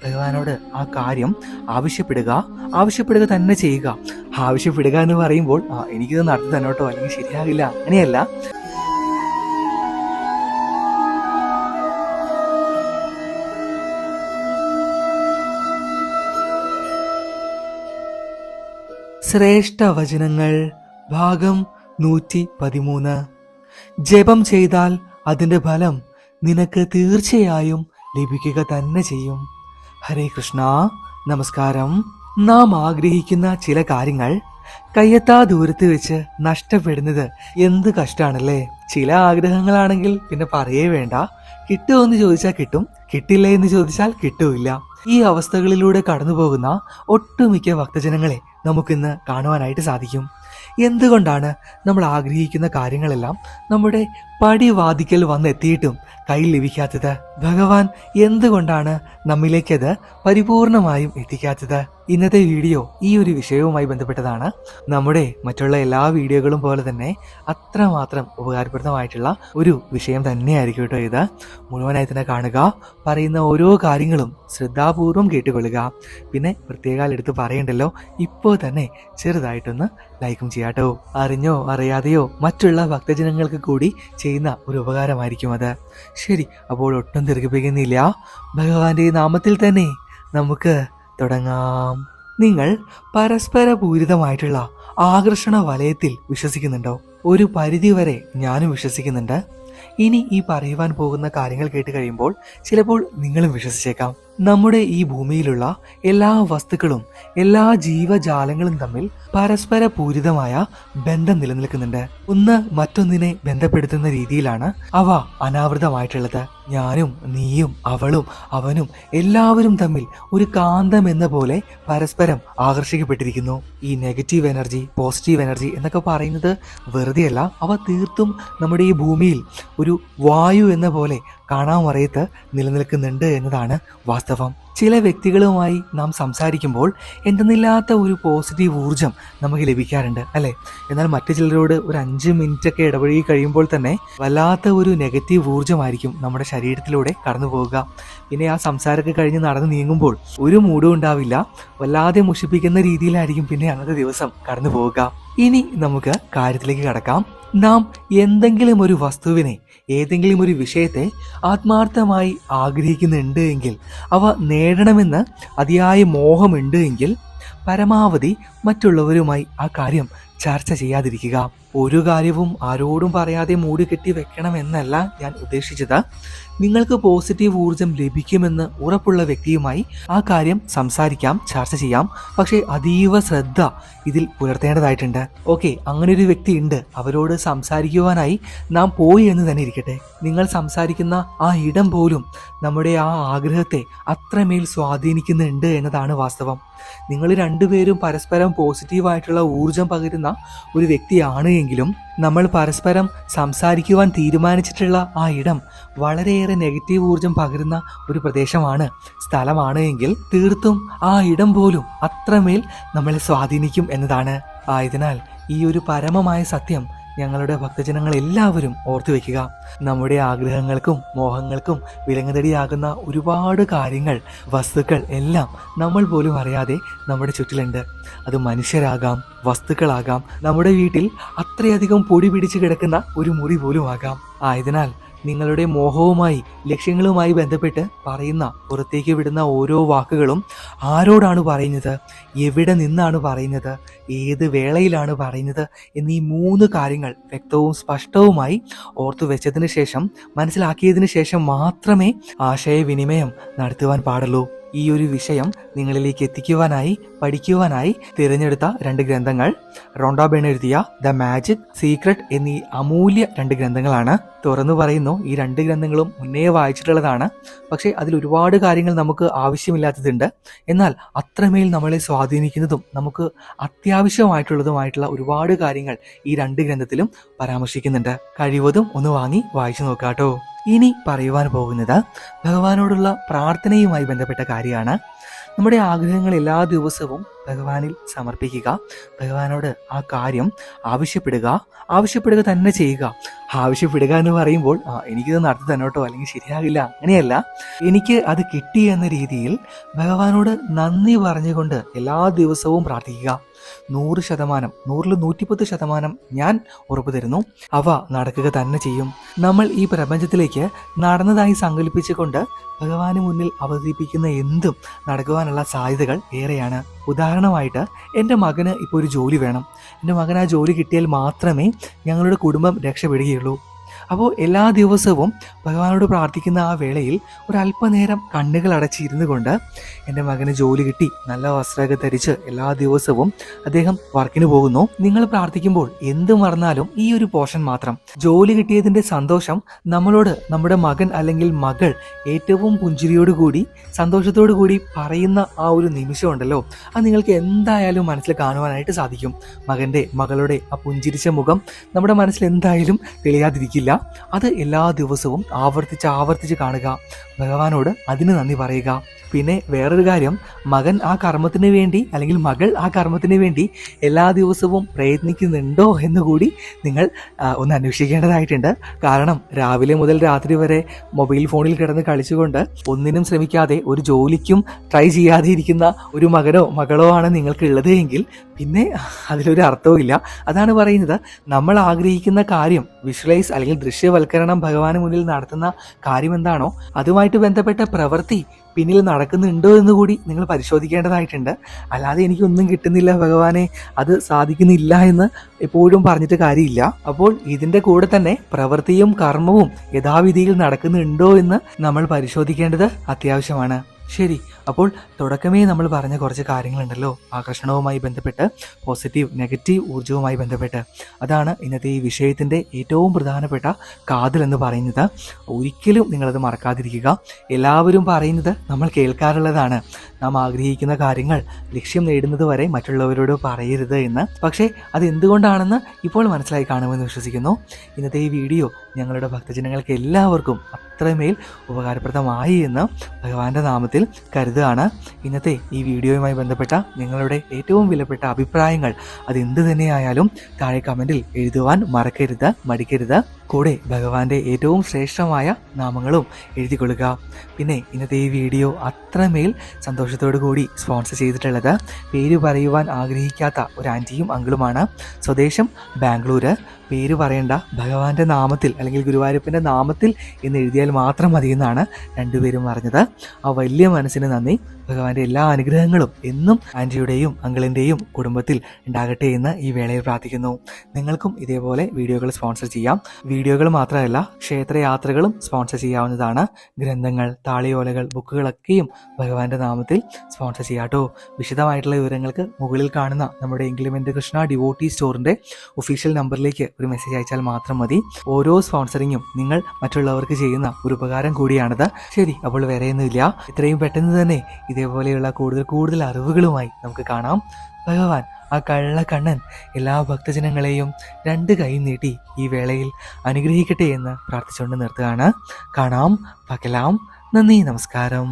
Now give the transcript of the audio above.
ഭഗവാനോട് ആ കാര്യം ആവശ്യപ്പെടുക തന്നെ ചെയ്യുക. ആവശ്യപ്പെടുക എന്ന് പറയുമ്പോൾ എനിക്കിത് നടത്തി തന്നോട്ടോ, അല്ലെങ്കിൽ ശരിയാകില്ല, അങ്ങനെയല്ല. ശ്രേഷ്ഠ വചനങ്ങൾ ഭാഗം 113. ജപം ചെയ്താൽ അതിന്റെ ഫലം നിനക്ക് തീർച്ചയായും ലഭിക്കുക തന്നെ ചെയ്യും. ഹരേ കൃഷ്ണ. നമസ്കാരം. നാം ആഗ്രഹിക്കുന്ന ചില കാര്യങ്ങൾ കയ്യെത്താ ദൂരത്ത് വെച്ച് നഷ്ടപ്പെടുന്നത് എന്ത് കഷ്ടാണല്ലേ. ചില ആഗ്രഹങ്ങളാണെങ്കിൽ പിന്നെ പറയേ വേണ്ട. കിട്ടുമോ എന്ന് ചോദിച്ചാൽ കിട്ടും, കിട്ടില്ല എന്ന് ചോദിച്ചാൽ കിട്ടുമില്ല. ഈ അവസ്ഥകളിലൂടെ കടന്നു പോകുന്ന ഒട്ടുമിക്ക ഭക്തജനങ്ങളെ നമുക്കിന്ന് കാണുവാനായിട്ട് സാധിക്കും. എന്തുകൊണ്ടാണ് നമ്മൾ ആഗ്രഹിക്കുന്ന കാര്യങ്ങളെല്ലാം നമ്മുടെ പടിവാതിക്കൽ വന്നെത്തിയിട്ടും കയ്യിൽ ലഭിക്കാത്തത്? ഭഗവാൻ എന്തുകൊണ്ടാണ് നമ്മിലേക്കത് പരിപൂർണമായും എത്തിക്കാത്തത്? ഇന്നത്തെ വീഡിയോ ഈ ഒരു വിഷയവുമായി ബന്ധപ്പെട്ടതാണ്. നമ്മുടെ മറ്റുള്ള എല്ലാ വീഡിയോകളും പോലെ തന്നെ അത്രമാത്രം ഉപകാരപ്രദമായിട്ടുള്ള ഒരു വിഷയം തന്നെയായിരിക്കും കേട്ടോ ഇത്. മുഴുവനായി തന്നെ കാണുക. പറയുന്ന ഓരോ കാര്യങ്ങളും ശ്രദ്ധാപൂർവം കേട്ടുകൊള്ളുക. പിന്നെ പ്രത്യേകം എടുത്ത് പറയണ്ടല്ലോ, ഇപ്പോൾ തന്നെ ചെറുതായിട്ടൊന്ന് ലൈക്കും ചെയ്യാട്ടോ. അറിഞ്ഞോ അറിയാതെയോ മറ്റുള്ള ഭക്തജനങ്ങൾക്ക് കൂടി ചെയ്യുന്ന ഒരു ഉപകാരമായിരിക്കും അത്. ശരി, അപ്പോൾ ഒട്ടും ദീർഘിപ്പിക്കുന്നില്ല, ഭഗവാന്റെ നാമത്തിൽ തന്നെ നമുക്ക് തുടങ്ങാം. നിങ്ങൾ പരസ്പര പൂരിതമായിട്ടുള്ള ആകർഷണ വലയത്തിൽ വിശ്വസിക്കുന്നുണ്ടോ? ഒരു പരിധിവരെ ഞാനും വിശ്വസിക്കുന്നുണ്ട്. ഇനി ഈ പറയുവാൻ പോകുന്ന കാര്യങ്ങൾ കേട്ട് കഴിയുമ്പോൾ ചിലപ്പോൾ നിങ്ങളും വിശ്വസിച്ചേക്കാം. നമ്മുടെ ഈ ഭൂമിയിലുള്ള എല്ലാ വസ്തുക്കളും എല്ലാ ജീവജാലങ്ങളും തമ്മിൽ പരസ്പര പൂരിതമായ ബന്ധം നിലനിൽക്കുന്നുണ്ട്. ഒന്ന് മറ്റൊന്നിനെ ബന്ധപ്പെടുത്തുന്ന രീതിയിലാണ് അവ അനാവൃതമായിട്ടുള്ളത്. ഞാനും നീയും അവളും അവനും എല്ലാവരും തമ്മിൽ ഒരു കാന്തം എന്ന പോലെ പരസ്പരം ആകർഷിക്കപ്പെട്ടിരിക്കുന്നു. ഈ നെഗറ്റീവ് എനർജി, പോസിറ്റീവ് എനർജി എന്നൊക്കെ പറയുന്നത് വെറുതെയല്ല. അവ തീർത്തും നമ്മുടെ ഈ ഭൂമിയിൽ ഒരു വായു എന്ന പോലെ കാണാമറയത്ത് നിലനിൽക്കുന്നുണ്ട് എന്നതാണ് വാസ്തവം. ചില വ്യക്തികളുമായി നാം സംസാരിക്കുമ്പോൾ എന്തെന്നില്ലാത്ത ഒരു പോസിറ്റീവ് ഊർജം നമുക്ക് ലഭിക്കാറുണ്ട് അല്ലേ? എന്നാൽ മറ്റു ചിലരോട് ഒരു 5 മിനിറ്റൊക്കെ ഇടപഴകി കഴിയുമ്പോൾ തന്നെ വല്ലാത്ത ഒരു നെഗറ്റീവ് ഊർജമായിരിക്കും നമ്മുടെ ശരീരത്തിലൂടെ കടന്നു പോവുക. പിന്നെ ആ സംസാരമൊക്കെ കഴിഞ്ഞ് നടന്ന് നീങ്ങുമ്പോൾ ഒരു മൂഡും ഉണ്ടാവില്ല. വല്ലാതെ മുഷിപ്പിക്കുന്ന രീതിയിലായിരിക്കും പിന്നെ അന്നത്തെ ദിവസം കടന്നു പോവുക. ഇനി നമുക്ക് കാര്യത്തിലേക്ക് കടക്കാം. നാം എന്തെങ്കിലും ഒരു വസ്തുവിനെ, ഏതെങ്കിലും ഒരു വിഷയത്തെ ആത്മാർത്ഥമായി ആഗ്രഹിക്കുന്നുണ്ട് എങ്കിൽ, അവ നേടണമെന്ന് അതിയായ മോഹമുണ്ട് എങ്കിൽ, പരമാവധി മറ്റുള്ളവരുമായി ആ കാര്യം ചർച്ച ചെയ്യാതിരിക്കുക. ഒരു കാര്യവും ആരോടും പറയാതെ മൂടി കെട്ടി വെക്കണമെന്നല്ല ഞാൻ ഉദ്ദേശിച്ചത്. നിങ്ങൾക്ക് പോസിറ്റീവ് ഊർജം ലഭിക്കുമെന്ന് ഉറപ്പുള്ള വ്യക്തിയുമായി ആ കാര്യം സംസാരിക്കാം, ചർച്ച ചെയ്യാം. പക്ഷേ അതീവ ശ്രദ്ധ ഇതിൽ പുലർത്തേണ്ടതായിട്ടുണ്ട്. ഓക്കെ, അങ്ങനെ ഒരു വ്യക്തി ഉണ്ട്, അവരോട് സംസാരിക്കുവാനായി നാം പോയി എന്ന് തന്നെ ഇരിക്കട്ടെ. നിങ്ങൾ സംസാരിക്കുന്ന ആ ഇടം പോലും നമ്മുടെ ആ ആഗ്രഹത്തെ അത്രമേൽ സ്വാധീനിക്കുന്നുണ്ട് എന്നതാണ് വാസ്തവം. നിങ്ങൾ രണ്ടുപേരും പരസ്പരം പോസിറ്റീവായിട്ടുള്ള ഊർജം പകരുന്ന ഒരു വ്യക്തിയാണ് എങ്കിലും നമ്മൾ പരസ്പരം സംസാരിക്കുവാൻ തീരുമാനിച്ചിട്ടുള്ള ആ ഇടം വളരെയേറെ നെഗറ്റീവ് ഊർജം പകരുന്ന ഒരു പ്രദേശമാണ്, സ്ഥലമാണ് എങ്കിൽ തീർത്തും ആ ഇടം പോലും അത്രമേൽ നമ്മളെ സ്വാധീനിക്കും എന്നതാണ്. ആയതിനാൽ ഈ ഒരു പരമമായ സത്യം ഞങ്ങളുടെ ഭക്തജനങ്ങൾ എല്ലാവരും ഓർത്തു വയ്ക്കുക. നമ്മുടെ ആഗ്രഹങ്ങൾക്കും മോഹങ്ങൾക്കും വിലങ്ങുതടിയാകുന്ന ഒരുപാട് കാര്യങ്ങൾ, വസ്തുക്കൾ എല്ലാം നമ്മൾ പോലും അറിയാതെ നമ്മുടെ ചുറ്റിലുണ്ട്. അത് മനുഷ്യരാകാം, വസ്തുക്കളാകാം, നമ്മുടെ വീട്ടിൽ അത്രയധികം പൊടി പിടിച്ച് കിടക്കുന്ന ഒരു മുറി പോലും ആകാം. ആയതിനാൽ നിങ്ങളുടെ മോഹവുമായി, ലക്ഷ്യങ്ങളുമായി ബന്ധപ്പെട്ട് പറയുന്ന, പുറത്തേക്ക് വിടുന്ന ഓരോ വാക്കുകളും ആരോടാണ് പറയുന്നത്, എവിടെ നിന്നാണ് പറയുന്നത്, ഏത് വേളയിലാണ് പറയുന്നത് എന്നീ 3 കാര്യങ്ങൾ വ്യക്തവും സ്പഷ്ടവുമായി ഓർത്തു വെച്ചതിന് ശേഷം, മനസ്സിലാക്കിയതിന് ശേഷം മാത്രമേ ആശയവിനിമയം നടത്തുവാൻ പാടുള്ളൂ. ഈ ഒരു വിഷയം നിങ്ങളിലേക്ക് എത്തിക്കുവാനായി, പഠിക്കുവാനായി തിരഞ്ഞെടുത്ത 2 ഗ്രന്ഥങ്ങൾ റോണ്ട ബെൺ എഴുതിയ ദ മാജിക്, സീക്രട്ട് എന്നീ അമൂല്യ 2 ഗ്രന്ഥങ്ങളാണ്. തുറന്നു പറയുന്നു, ഈ 2 ഗ്രന്ഥങ്ങളും മുന്നേ വായിച്ചിട്ടുള്ളതാണ്. പക്ഷേ അതിൽ ഒരുപാട് കാര്യങ്ങൾ നമുക്ക് ആവശ്യമില്ലാത്തതുണ്ട്. എന്നാൽ അത്രമേൽ നമ്മളെ സ്വാധീനിക്കുന്നതും നമുക്ക് അത്യാവശ്യമായിട്ടുള്ളതുമായിട്ടുള്ള ഒരുപാട് കാര്യങ്ങൾ ഈ 2 ഗ്രന്ഥത്തിലും പരാമർശിക്കുന്നുണ്ട്. കഴിവതും ഒന്ന് വാങ്ങി വായിച്ചു നോക്കാട്ടോ. ഇനി പറയുവാൻ പോകുന്നത് ഭഗവാനോടുള്ള പ്രാർത്ഥനയുമായി ബന്ധപ്പെട്ട കാര്യമാണ്. നമ്മുടെ ആഗ്രഹങ്ങൾ എല്ലാ ദിവസവും ഭഗവാനിൽ സമർപ്പിക്കുക. ഭഗവാനോട് ആ കാര്യം ആവശ്യപ്പെടുക തന്നെ ചെയ്യുക. ആവശ്യപ്പെടുക എന്ന് പറയുമ്പോൾ എനിക്കിത് നടത്തി തന്നെ കേട്ടോ, അല്ലെങ്കിൽ ശരിയാകില്ല, അങ്ങനെയല്ല. എനിക്ക് അത് കിട്ടി എന്ന രീതിയിൽ ഭഗവാനോട് നന്ദി പറഞ്ഞുകൊണ്ട് എല്ലാ ദിവസവും പ്രാർത്ഥിക്കുക. 100%, 100-ൽ 110% ഞാൻ ഉറപ്പു തരുന്നു, അവ നടക്കുക തന്നെ ചെയ്യും. നമ്മൾ ഈ പ്രപഞ്ചത്തിലേക്ക് നടന്നതായി സങ്കല്പിച്ചുകൊണ്ട് ഭഗവാന് മുന്നിൽ അവതരിപ്പിക്കുന്ന എന്തും നടക്കുവാനുള്ള സാധ്യതകൾ ഏറെയാണ്. ഉദാഹരണമായിട്ട്, എൻ്റെ മകന് ഇപ്പോൾ ഒരു ജോലി വേണം. എൻ്റെ മകന് ആ ജോലി കിട്ടിയാൽ മാത്രമേ ഞങ്ങളുടെ കുടുംബം രക്ഷപ്പെടുകയുള്ളൂ. അപ്പോൾ എല്ലാ ദിവസവും ഭഗവാനോട് പ്രാർത്ഥിക്കുന്ന ആ വേളയിൽ ഒരല്പനേരം കണ്ണുകൾ അടച്ചിരുന്നു കൊണ്ട് എൻ്റെ മകന് ജോലി കിട്ടി, നല്ല വസ്ത്രമൊക്കെ ധരിച്ച് എല്ലാ ദിവസവും അദ്ദേഹം വർക്കിന് പോകുന്നു. നിങ്ങൾ പ്രാർത്ഥിക്കുമ്പോൾ എന്ത് മറന്നാലും ഈ ഒരു പോർഷൻ മാത്രം, ജോലി കിട്ടിയതിൻ്റെ സന്തോഷം നമ്മളോട് നമ്മുടെ മകൻ അല്ലെങ്കിൽ മകൾ ഏറ്റവും പുഞ്ചിരിയോടുകൂടി സന്തോഷത്തോടു കൂടി പറയുന്ന ആ ഒരു നിമിഷം ഉണ്ടല്ലോ, അത് നിങ്ങൾക്ക് എന്തായാലും മനസ്സിൽ കാണുവാനായിട്ട് സാധിക്കും. മകളുടെ ആ പുഞ്ചിരിച്ച മുഖം നമ്മുടെ മനസ്സിൽ എന്തായാലും തെളിയാതിരിക്കില്ല. അത് എല്ലാ ദിവസവും ആവർത്തിച്ച് കാണുക. ഭഗവാനോട് അതിന് നന്ദി പറയുക. പിന്നെ വേറൊരു കാര്യം, മകൻ ആ കർമ്മത്തിന് വേണ്ടി അല്ലെങ്കിൽ മകൾ ആ കർമ്മത്തിന് വേണ്ടി എല്ലാ ദിവസവും പ്രയത്നിക്കുന്നുണ്ടോ എന്നുകൂടി നിങ്ങൾ ഒന്ന് അന്വേഷിക്കേണ്ടതായിട്ടുണ്ട്. കാരണം രാവിലെ മുതൽ രാത്രി വരെ മൊബൈൽ ഫോണിൽ കിടന്ന് കളിച്ചുകൊണ്ട് ഒന്നിനും ശ്രമിക്കാതെ ഒരു ജോലിക്കും ട്രൈ ചെയ്യാതെ ഇരിക്കുന്ന ഒരു മകനോ മകളോ ആണ് നിങ്ങൾക്കുള്ളത് എങ്കിൽ പിന്നെ അതിലൊരു അർത്ഥവും ഇല്ല. അതാണ് പറയുന്നത്, നമ്മൾ ആഗ്രഹിക്കുന്ന കാര്യം വിഷ്വലൈസ് അല്ലെങ്കിൽ ദൃശ്യവൽക്കരണം ഭഗവാന് മുന്നിൽ നടത്തുന്ന കാര്യം എന്താണോ അതുമായിട്ട് ബന്ധപ്പെട്ട പ്രവൃത്തി പിന്നിൽ നടക്കുന്നുണ്ടോ എന്ന് കൂടി നിങ്ങൾ പരിശോധിക്കേണ്ടതായിട്ടുണ്ട്. അല്ലാതെ എനിക്കൊന്നും കിട്ടുന്നില്ല ഭഗവാനെ, അത് സാധിക്കുന്നില്ല എന്ന് എപ്പോഴും പറഞ്ഞിട്ട് കാര്യമില്ല. അപ്പോൾ ഇതിൻ്റെ കൂടെ തന്നെ പ്രവൃത്തിയും കർമ്മവും യഥാവിധിയിൽ നടക്കുന്നുണ്ടോ എന്ന് നമ്മൾ പരിശോധിക്കേണ്ടത് അത്യാവശ്യമാണ്. ശരി, അപ്പോൾ തുടക്കമേ നമ്മൾ പറഞ്ഞ കുറച്ച് കാര്യങ്ങളുണ്ടല്ലോ ആകർഷണവുമായി ബന്ധപ്പെട്ട്, പോസിറ്റീവ് നെഗറ്റീവ് ഊർജവുമായി ബന്ധപ്പെട്ട്. അതാണ് ഇന്നത്തെ ഈ വിഷയത്തിൻ്റെ ഏറ്റവും പ്രധാനപ്പെട്ട കാതൽ എന്ന് പറയുന്നത്. ഒരിക്കലും നിങ്ങളത് മറക്കാതിരിക്കുക. എല്ലാവരും പറയുന്നത് നമ്മൾ കേൾക്കാറുള്ളതാണ്, നാം ആഗ്രഹിക്കുന്ന കാര്യങ്ങൾ ലക്ഷ്യം നേടുന്നത് വരെ മറ്റുള്ളവരോട് പറയരുത് എന്ന്. പക്ഷേ അത് എന്തുകൊണ്ടാണെന്ന് ഇപ്പോൾ മനസ്സിലായി കാണുമെന്ന് വിശ്വസിക്കുന്നു. ഇന്നത്തെ ഈ വീഡിയോ ഞങ്ങളുടെ ഭക്തജനങ്ങൾക്ക് എല്ലാവർക്കും അത്രമേൽ ഉപകാരപ്രദമായി എന്ന് ഭഗവാന്റെ നാമത്തിൽ കരുതുകയാണ്. ഇന്നത്തെ ഈ വീഡിയോയുമായി ബന്ധപ്പെട്ട നിങ്ങളുടെ ഏറ്റവും വിലപ്പെട്ട അഭിപ്രായങ്ങൾ അതെന്ത് തന്നെയായാലും താഴെ കമൻറ്റിൽ എഴുതുവാൻ മടിക്കരുത്. കൂടെ ഭഗവാന്റെ ഏറ്റവും ശ്രേഷ്ഠമായ നാമങ്ങളും എഴുതിക്കൊള്ളുക. പിന്നെ ഇന്നത്തെ ഈ വീഡിയോ അത്രമേൽ സന്തോഷത്തോടു കൂടി സ്പോൺസർ ചെയ്തിട്ടുള്ളത് പേര് പറയുവാൻ ആഗ്രഹിക്കാത്ത ഒരു ആൻറ്റിയും അങ്കിളുമാണ്. സ്വദേശം ബാംഗ്ലൂര്. പേര് പറയേണ്ട, ഭഗവാന്റെ നാമത്തിൽ അല്ലെങ്കിൽ ഗുരുവായൂരപ്പൻ്റെ നാമത്തിൽ എന്ന് എഴുതിയാൽ മാത്രം മതിയെന്നാണ് രണ്ടുപേരും പറഞ്ഞത്. ആ വലിയ മനസ്സിന് നന്ദി. ഭഗവാന്റെ എല്ലാ അനുഗ്രഹങ്ങളും എന്നും ആൻറ്റിയുടെയും അങ്കിളിൻ്റെയും കുടുംബത്തിൽ ഉണ്ടാകട്ടെ എന്ന് ഈ വേളയിൽ പ്രാർത്ഥിക്കുന്നു. നിങ്ങൾക്കും ഇതേപോലെ വീഡിയോകൾ സ്പോൺസർ ചെയ്യാം. വീഡിയോകൾ മാത്രമല്ല, ക്ഷേത്രയാത്രകളും സ്പോൺസർ ചെയ്യാവുന്നതാണ്. ഗ്രന്ഥങ്ങൾ, താളിയോലകൾ, ബുക്കുകളൊക്കെയും ഭഗവാന്റെ നാമത്തിൽ സ്പോൺസർ ചെയ്യാട്ടോ. വിശദമായിട്ടുള്ള വിവരങ്ങൾക്ക് മുകളിൽ കാണുന്ന നമ്മുടെ ഇംഗ്ലിമെൻ്റ് കൃഷ്ണ ഡിവോട്ടി സ്റ്റോറിൻ്റെ ഒഫീഷ്യൽ നമ്പറിലേക്ക് ഒരു മെസ്സേജ് അയച്ചാൽ മാത്രം മതി. ഓരോ സ്പോൺസറിങ്ങും നിങ്ങൾ മറ്റുള്ളവർക്ക് ചെയ്യുന്ന ഒരു ഉപകാരം കൂടിയാണിത്. ശരി, അപ്പോൾ വേറെയൊന്നുമില്ല. ഇത്രയും പെട്ടെന്ന് തന്നെ ഇതേപോലെയുള്ള കൂടുതൽ അറിവുകളുമായി നമുക്ക് കാണാം. ഭഗവാൻ ആ കള്ളക്കണ്ണൻ എല്ലാ ഭക്തജനങ്ങളെയും 2 കൈ നീട്ടി ഈ വേളയിൽ അനുഗ്രഹിക്കട്ടെ എന്ന് പ്രാർത്ഥിച്ചുകൊണ്ട് നിർത്തുകയാണ്. കാണാം, പകലാം. നന്ദി, നമസ്കാരം.